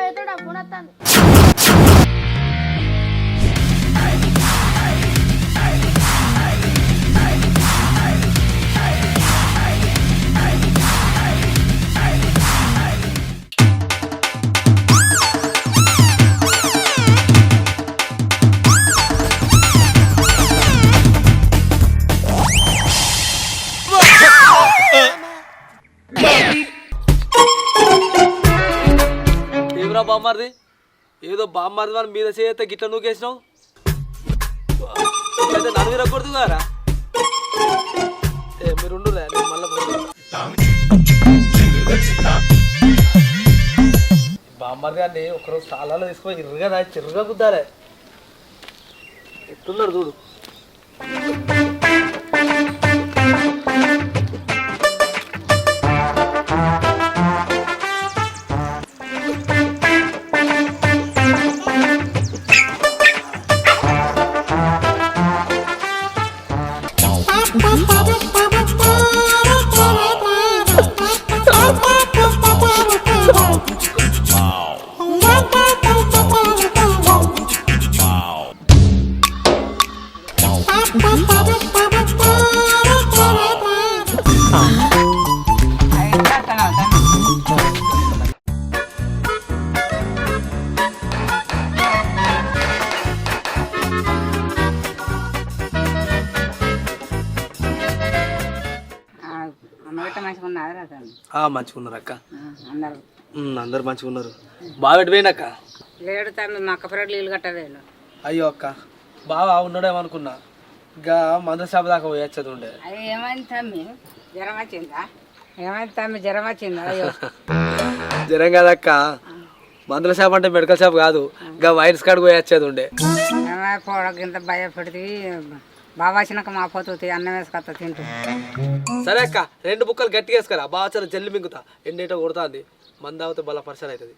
ఎదుడా phone వస్తుంది. బామ్మారిది ఏదో బామ్మారిది మన మీద చేస్తే గిట్ల నూకేసినావు అయితే నన్ను రక్కూడదు కారా మీరు ఉండురా నేను మళ్ళీ బామ్మారి గారిని ఒకరోజు స్థలాల్లో తీసుకొని ఇరుగా చిరుగా కుద్దాలే ఎట్టున్నాడు చూడు మంచిగున్నారు అక్క అందరు మంచిగా ఉన్నారు బాగా పెట్టిపోయింది లేడు తమ్మి మా అక్క ఫ్రెండ్ నీళ్ళు కట్టలేదు. అయ్యో అక్క బాగా ఉన్నాడేమనుకున్నా ఇంకా మందుల షాప్ దాకా పోయొచ్చది ఉండే. అది ఏమైంది తమ్మి జ్వరం వచ్చిందా? ఏమైంది తమ్మి జ్వరం వచ్చిందా? అయ్యో జ్వరం కాదక్క మందుల షాప్ అంటే మెడికల్ షాప్ కాదు ఇంకా వైరస్ కార్డు పోయొచ్చేది ఉండే. పోవడానికి భయపడితే బాగా వచ్చినాక మా పోతుంది అన్నం వేసుకొస్తా తింటూ. సరే అక్క 2 బుక్కలు గట్టిగా వేసుకురా బాగా చాలా జల్లి మింగుతా ఎండేటో కొడుతుంది మంద అవుతే బల పర్సన్ అవుతుంది.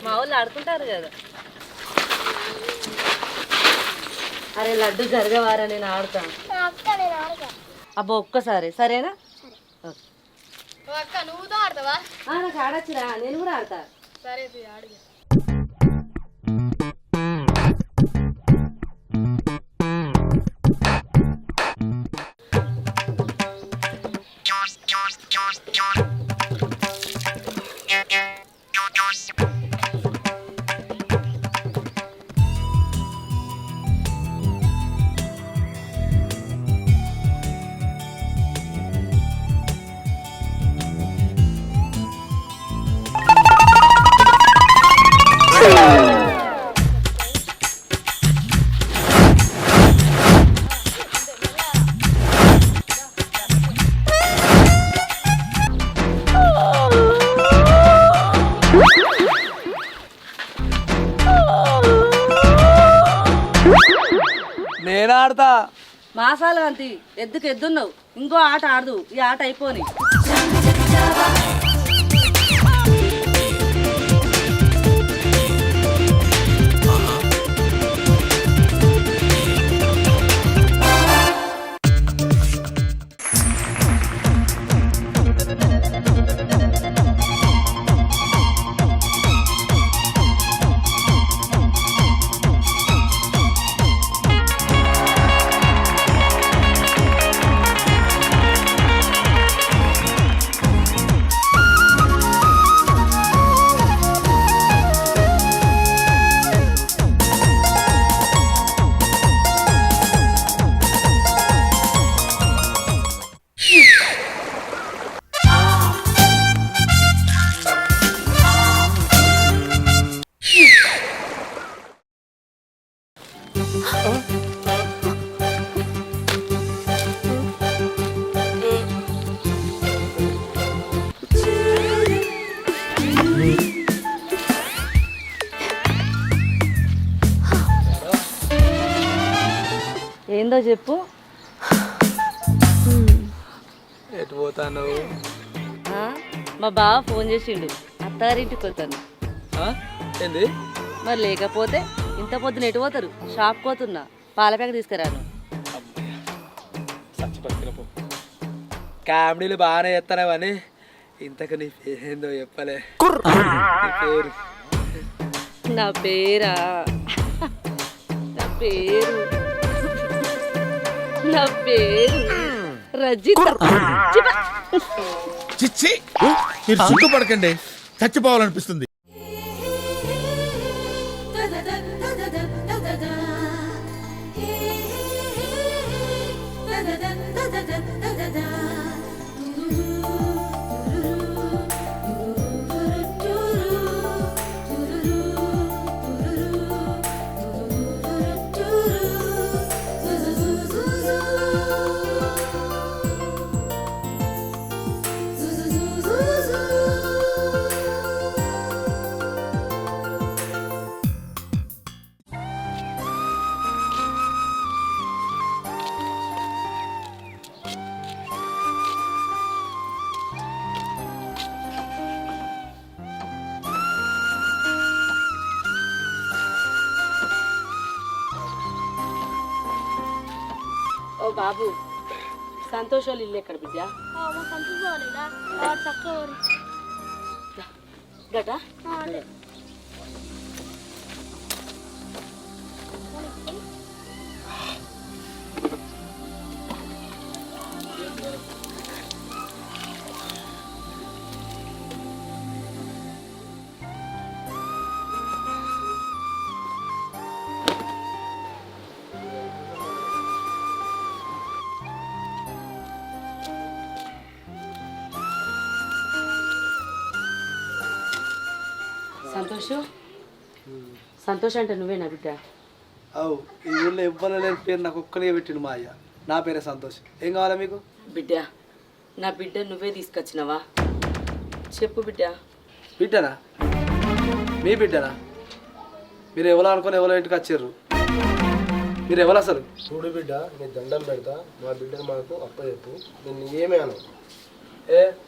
మా వాళ్ళు ఆడుకుంటారు కదా. అరే లడ్డు జరగవారా నేను ఆడుతాను. అబ్బా ఒక్కసారి సరేనా? నాకు ఆడచ్చురా నేను కూడా ఆడతా. నేను ఆడతా. మాసాలు అంతి ఎద్దుకు ఎద్దున్నావు ఇంకో ఆట ఆడదు ఈ ఆట అయిపోని. ఏమైందో చెప్పు. ఎటు పోతాను? ఆ, మా బావ ఫోన్ చేసిండు, అత్తారింటికి వస్తాను. ఏంది? మరి లేకపోతే ఇంత పొద్దున ఎటు పోతారు? షాప్ పోతున్నా, పాల ప్యాకెట్ తీసుకురాను. చచ్చిపోతున్నా. కామెడీలు బాగానే చేస్తానే కానీ ఇంతకు నీ పేరేందో చెప్పలే. నీ పేరు? నా పేరా? నా పేరు రజిత. చిచ్చి, మీరు సిగ్గుపడకండి, చచ్చిపోవాలనిపిస్తుంది. ఓ బాబు, సంతోషాలు ఇల్లు ఎక్కడ బిడ్డ? మా సంతోష్ పోవాలిరా చక్కగా గట సంతోష్ అంటే నువ్వేనా బిడ్డ? అవు, ఈ ఊళ్ళో ఇవ్వలేని పేరు నాకు ఒక్కనే పెట్టిండు మా అయ్య. నా పేరే సంతోష్. ఏం కావాలా మీకు? బిడ్డ, నా బిడ్డ నువ్వే తీసుకొచ్చినావా? చెప్పు బిడ్డ. బిడ్డనా? మీ బిడ్డనా? మీరు ఎవరో అనుకుని ఎవరో ఇంటికి వచ్చారు. మీరు ఎవరు అసలు? చూడు బిడ్డ, నీ దండం పెడతా, మా బిడ్డను మాకు అప్పచెప్పు, నేను ఏమే అను.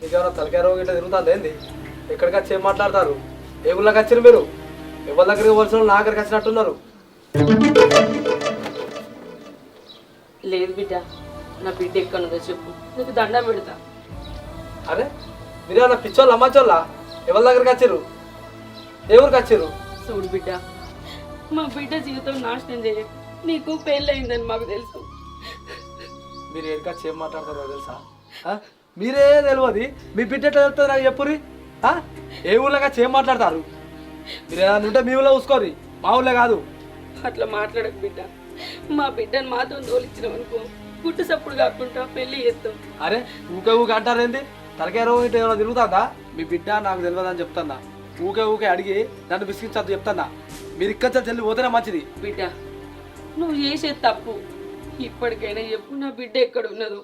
మీకేమైనా తలకాయ రోగం ఇట్లా తిరుగుతుంది ఏంది? ఎక్కడికి వచ్చి ఏం మాట్లాడతారు? ఏ ఊళ్ళోకి వచ్చారు మీరు? ఎవరి దగ్గరికి పోలిసిన నా దగ్గరికి వచ్చినట్టున్నారు. లేదు బిడ్డ, నా బిడ్డ ఎక్కడుందో చెప్పు, నీకు దండం పెడతా. అరే మీరేమన్నా పిచ్చోళ్ళ అమ్మాచోళ్ళ? ఎవరి దగ్గరికి వచ్చారు? ఏ ఊరికి వచ్చారు? చూడు బిడ్డ, మా బిడ్డ జీవితం నాశనం చేయ, నీకు పెళ్ళయిందని మాకు తెలుసు. మీరు ఎక్కడికి వచ్చి ఏం మాట్లాడతారో తెలుసా? మీరే తెలియదు, మీ బిడ్డ ఎట్లా తెలుస్తుంది నాకు చెప్పురి. ఏ ఊళ్ళోకి వచ్చి ఏం మాట్లాడతారు? మీరు ఏదైనా ఉంటే మీ ఊళ్ళో చూసుకోరి, మా ఊళ్ళో కాదు. అట్లా మాట్లాడకు బిడ్డ, మా బిడ్డను మాతో తోలిచ్చినాం అనుకో, గుట్టు సప్పుడు కాకుండా పెళ్లి చేస్తాం. అరే ఊకే ఊకే అంటారేంది? తలకాయ రోగం ఇట్లా ఏమైనా తిరుగుతుందా? మీ బిడ్డ నాకు తెలియదు అని చెప్తాన్నా. ఊకే ఊకే అడిగి నన్ను బిస్కించద్దు చెప్తాన్నా. మీరు ఇక్కడ చెల్లి పోతేనే మంచిది. బిడ్డ, నువ్వు చేసేది తప్పు, ఇప్పటికైనా చెప్పు నా బిడ్డ ఎక్కడ ఉన్నదో.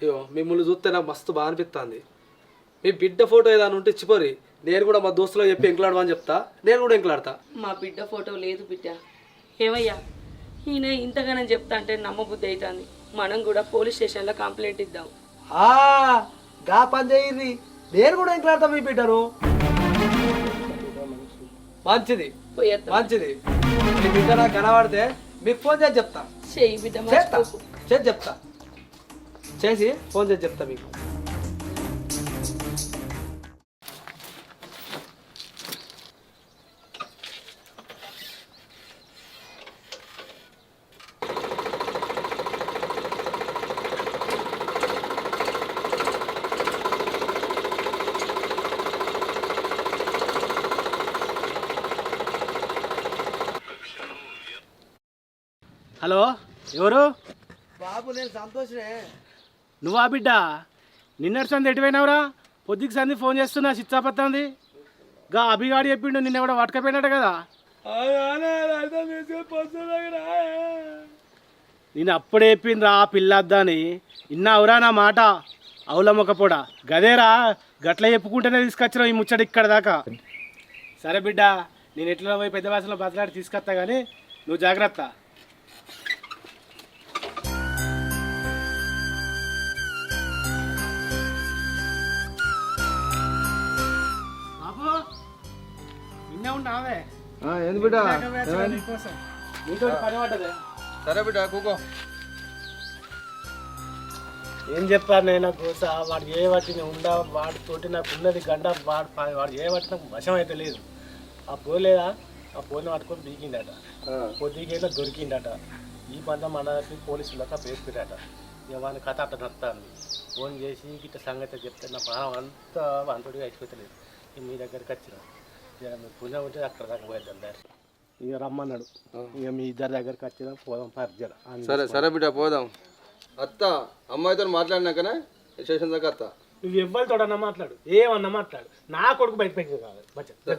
అయ్యో మిమ్మల్ని చూస్తే నాకు మస్తు బాగా అనిపిస్తుంది. మీ బిడ్డ ఫోటో ఏదైనా ఉంటే ఇచ్చిపోరి, నేను కూడా మా దోస్తులో చెప్పి ఎంకలాడమని చెప్తా. నేను కూడా ఎంకలాడతా. మా బిడ్డ ఫోటో లేదు బిడ్డ. ఏమయ్యా, ఈయన ఇంతగానని చెప్తా అంటే నమ్మబుద్ధి అవుతుంది. మనం కూడా పోలీస్ స్టేషన్లో కంప్లైంట్ ఇద్దాం. గా పని చేయి, నేను కూడా ఎంకలాడతా మీ బిడ్డను. మంచిది మంచిది. మీ బిడ్డ నాకు కనబడితే మీకు ఫోన్ చేసి చెప్తా. చెయ్యి బిడ్డ, చేసి చెప్తా, చేసి ఫోన్ చేసి చెప్తా మీకు. హలో, ఎవరు? బాబు నేను సంతోషనే. నువ్వా బిడ్డ? నిన్నటి సంది ఎటువైనావురా? పొద్దుకి సంది ఫోన్ చేస్తున్నా, చిచ్చాపత్తాంది. గా అభిగాడు చెప్పిండు నిన్న కూడా పట్టుకపోయినట్టు కదా. నేను అప్పుడే చెప్పిండ్రా పిల్లద్దని, ఇన్నావురా నా మాట? అవులమ్మకపోడా గదేరా, గట్ల చెప్పుకుంటేనే తీసుకొచ్చినావు ఈ ముచ్చట ఇక్కడ దాకా. సరే బిడ్డ, నేను ఎట్లా పోయి పెద్ద భాషలో బతలాడి తీసుకొస్తా కానీ నువ్వు జాగ్రత్త. బాబు నిన్నే ఉన్నావే ఏంది బిడ్డ నీకోసం నీతో పని పడ్డదే. సరే బిడ్డ కూకో. ఏం చెప్పాను నేను కోస వాడు ఏ పట్టిన ఉండా వాడితోటి నాకు ఉన్నది గంట వాడు ఏ పట్టిన వశం అయితే లేదు. ఆ పోలేదా ఆ పోలిని పట్టుకొని బీకిండట. పొద్దుకైనా దొరికిండట. ఈ పంతం మనకి పోలీసులకు పేసిపెట్టాట. ఇక వాని కథ అట్ట నత్తాను. ఫోన్ చేసి ఇట్లా సంగతి చెప్తే నా ప్రాణం అంతా అంతటిగా అయిపోతలేదు. మీ దగ్గరికి వచ్చిన ఇక మీ పుణ్యం ఉంటే అక్కడ దాకా పోయేద్దాం దారి. ఇక రమ్మన్నాడు. ఇక మీ ఇద్దరి దగ్గరికి వచ్చిన పోదాం పరిచయం. సరే సరే బిడ్డ పోదాం. అత్త అమ్మాయితో మాట్లాడినాకనే స్టేషన్ దాకా అత్త. నువ్వు ఎవరితోడన్నా మాట్లాడు, ఏమన్నా మాట్లాడు. నా కొడుకు బయటకు కావాలి,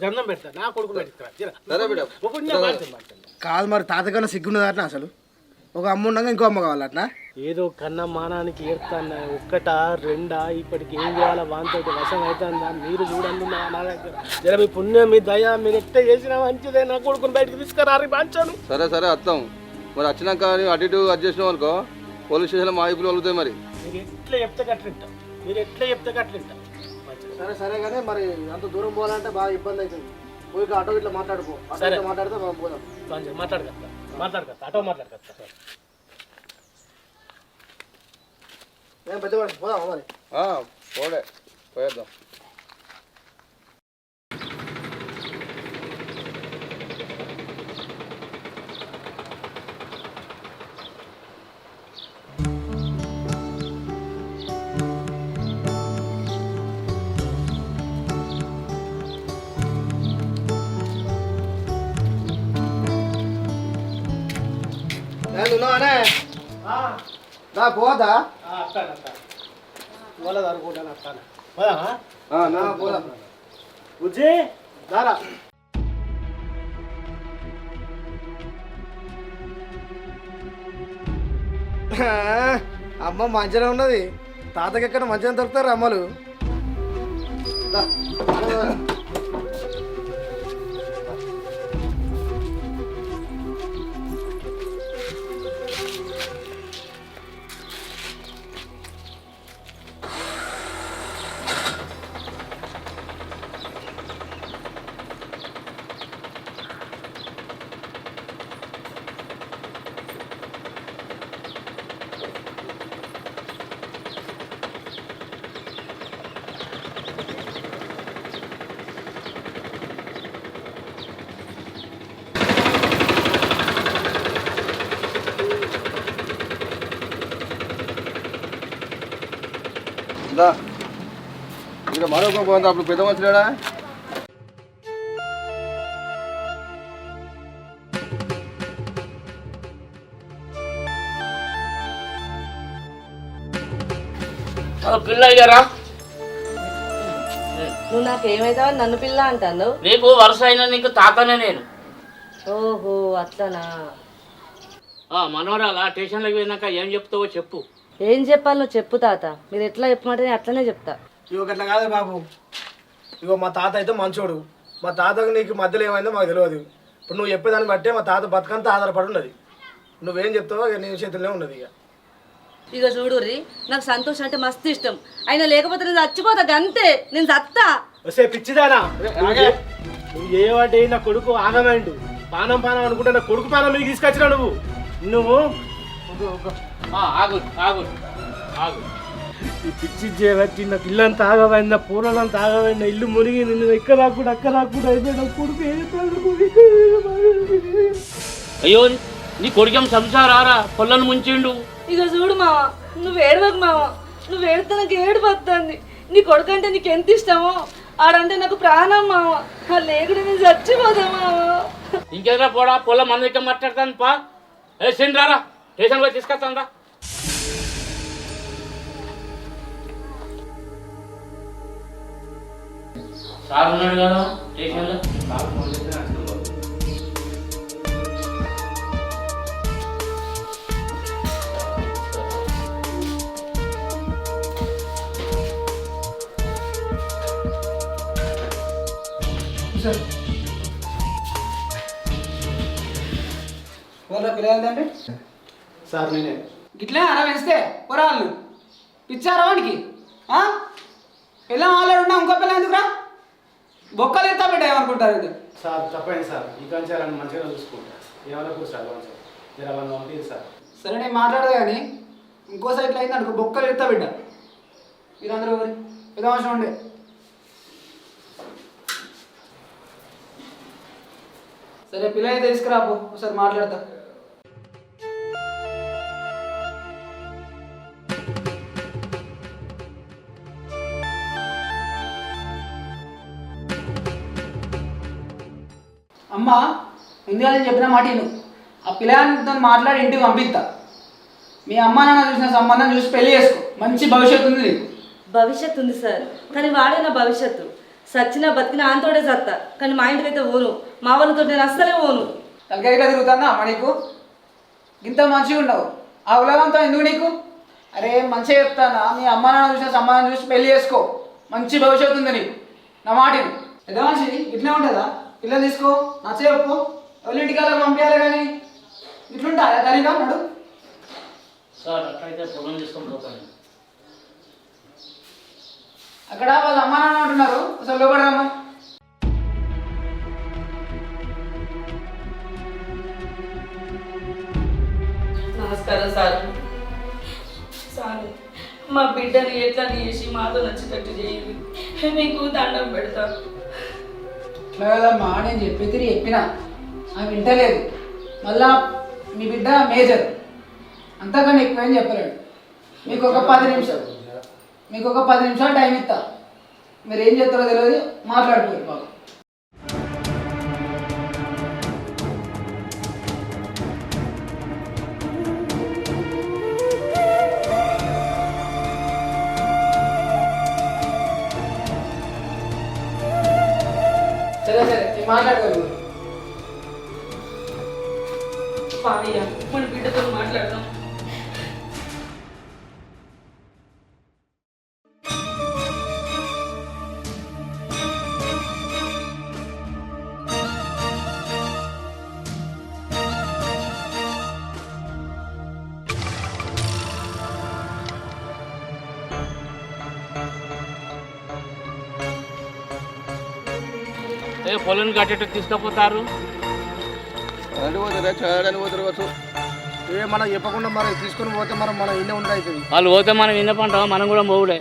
జన్మం పెడతా. నా కొడుకు బయటకు కాదు మరి తాతకన్నా సిగ్గున్నదట అసలు. ఒక అమ్మ ఉండగా ఇంకో అమ్మ కావాలట్నా? ఏదో కన్నా మానానికి ఏర్తాన్నా ఒక్కట రెండా ఇప్పటికి ఏం చేయాలా వాంతోటి వశం అవుతుందా మీరు చూడండి. నా దగ్గర జర మీ పుణ్యం మీ దయ మీరు ఎట్లా చేసినా మంచిదే. నా కొడుకుని బయటకు తీసుకురారి బాంచాను. సరే సరే అత్తాం. మరి వచ్చినాక అటు ఇటు అడ్జస్ట్ అనుకో పోలీస్ స్టేషన్లో మా వైపులు వలుగుతాయి. మరి మీరు ఎట్లా చెప్తే కట్టింటాం, మీరు ఎట్లా చెప్తే కట్టింటాం. సరే సరే కానీ మరి అంత దూరం పోవాలంటే బాగా ఇబ్బంది అవుతుంది. పోయి ఆటో ఇట్లా మాట్లాడుకో. సరే మాట్లాడితే పోదాం. మాట్లాడగలుగుతా ఆటో మాట్లాడగలుగుతా. ఏం పెద్దవాడు పోదాం మరి. పోడే పోయేద్దాం. ఉన్నావానే పోదా అనుకుంటాను అత్తాను పోదామా పోదా బుజ్జి దారా. అమ్మ మంచిగా ఉన్నది. తాతకి ఎక్కడ మంచిగా దొరుకుతారు అమ్మలు. ఇక్కడ మరొక పోయింది. అప్పుడు పెద్ద మంచిలేడా? పిల్ల అయ్యారా? నువ్వు నాకేమైతావా నన్ను పిల్ల అంటాను? నీకు వరుస అయినా నీకు తాతనే నేను. ఓహో అట్లనా. మనోరాలా స్టేషన్లోకి పోయినాక ఏం చెప్తావో చెప్పు. ఏం చెప్పాలి నువ్వు చెప్పు తాత. మీరు ఎట్లా చెప్పమంటే నేను అట్లనే చెప్తా. ఇగో అట్లా కాదే బాబు. ఇగో మా తాత అయితే మంచోడు. మా తాతకు నీకు మధ్యలో ఏమైందో మాకు తెలియదు. ఇప్పుడు నువ్వు చెప్పేదాన్ని బట్టే మా తాత బతుకంతా ఆధారపడి ఉన్నది. నువ్వేం చెప్తావో ఇక నీ చేతుల్లో ఉన్నది. ఇక చూడుర్రి, నాకు సంతోషం అంటే మస్తు ఇష్టం. అయినా లేకపోతే నేను చచ్చిపోతా అంతే. నేను చత్తా. వస్తే పిచ్చిదానా, నువ్వు ఏ వాటి నా కొడుకు ఆగమైండు. పానం పానం అనుకుంటే నా కొడుకు పానం మీకు తీసుకొచ్చినా నువ్వు ఆగు ఆగు ఆగు. ఈ పిచ్చి చేయబట్టి నా పిల్లంతా ఆగమైంది, నా పూర్వలంతా ఆగమైంది, నా ఇల్లు మునిగి నిన్ను ఎక్కడ రాకుండా అక్కడ రాకుండా అయిపోయినా కొడుకు. అయ్యో నీ కొడుకేం సంసారారా పొల్లను ముంచిండు. ఇక చూడు మావ, నువ్వు ఏడవకు మావ. నువ్వు ఏడితే నాకు ఏడు పడుతుంది. నీ కొడుకు అంటే నీకు ఎంత ఇష్టమో, ఆడంటే నాకు ప్రాణం మావ. లేకుండా నేను చచ్చిపోతా మావ. ఇంకేదా పోడా పొలం మన దగ్గర మాట్లాడతాను పా. ఏ సెండ్ రారా స్టేషన్లో తీసుకొస్తాను రా. సార్ ఉన్నాడు కదా స్టేషన్లో. ఎవరు పిల్లలంటే సార్ నేనే. గిట్లే అలా పెంచితే పొరాళ్ళు పిచ్చారా వానికి పిల్లం ఆల్రెడీ ఉన్నా ఇంకో పిల్ల ఎందుకురా బొక్కలు ఎత్తా బిడ్డ ఏమనుకుంటారు ఇది సార్ తప్పైంది సార్ ఈ కంచాలని మంచిగా చూసుకుంటా ఏమనుకో సార్ మంచిగా జర వాళ్ళని పంపింది సార్. సరే నేను మాట్లాడదు కానీ ఇంకో సైట్లో అయింది అనుకో బొక్కలు ఎత్తా బిడ్డ మీరందరూ ఎవరి పెద్ద అవసరం ఉండే సరే పిల్ల అయితే తీసుకురాపు ఒకసారి మాట్లాడతా అమ్మ ముందుగా నేను చెప్పిన మాట విను ఆ పిల్లగానితో మాట్లాడి ఇంటికి పంపిస్తా మీ అమ్మ నాన్న చూసిన సంబంధం చూసి పెళ్లి చేసుకో మంచి భవిష్యత్తు ఉంది నీకు భవిష్యత్తు ఉంది సార్ కానీ వాడే నా భవిష్యత్తు సచ్చిన బతికిన ఆంతోడే సత్తా కానీ మా ఇంటికి అయితే పోను మా వాళ్ళతో నేను అస్సలే పోను తలకాయ ఇట్లా తిరుగుతుందా అమ్మ నీకు ఇంత మంచిగా ఉండవు ఆ ఉలగంతో ఎందుకు నీకు అరే మంచిగా చెప్తానా మీ అమ్మ నాన్న చూసిన సంబంధం చూసి పెళ్లి చేసుకో మంచి భవిష్యత్తు ఉంది నీకు నా మాటను పెద్ద మనిషి ఇట్లా ఉంటుందా పిల్లలు తీసుకో నచ్చ చెప్పు ఎవరి ఇంటికాల పంపించాలి కానీ ఇట్లుంటా తల్లిగా అన్నాడు సార్ అట్లయితే పొలం తీసుకొని పోతాను. అక్కడ వాళ్ళ అమ్మ నాన్న అంటున్నారు అసలు లోపడమ్మా నమస్కారం సార్. సార్ మా బిడ్డని ఎట్లా చేసి మాతో నచ్చేటట్టు చేయండి, మీకు దండం పెడతాను. ఇట్లా కదమ్మా నేను చెప్పి చెప్పినా ఆమె వింటలేదు. మళ్ళా మీ బిడ్డ మేజర్ అంతకన్నా ఎక్కువేం చెప్పలేడు. మీకు ఒక 10 నిమిషాలు టైం ఇస్తా. మీరు ఏం చేస్తారో తెలియదు, మాట్లాడుకోరు బాబు. సరే నేను మాట్లాడుకోరు. పావయ్య మన బిడ్డతో మాట్లాడదాం. పొలం కట్టేట్టు తీసుకుపోతారు. అలాంటి పోతారా చేయడానికి పోతారు కావచ్చు. మనం చెప్పకుండా మరి తీసుకొని పోతే మనం ఇన్నే ఉండదు అవుతుంది. వాళ్ళు పోతే మనం విన్నపంటాం, మనం కూడా పోవుడే.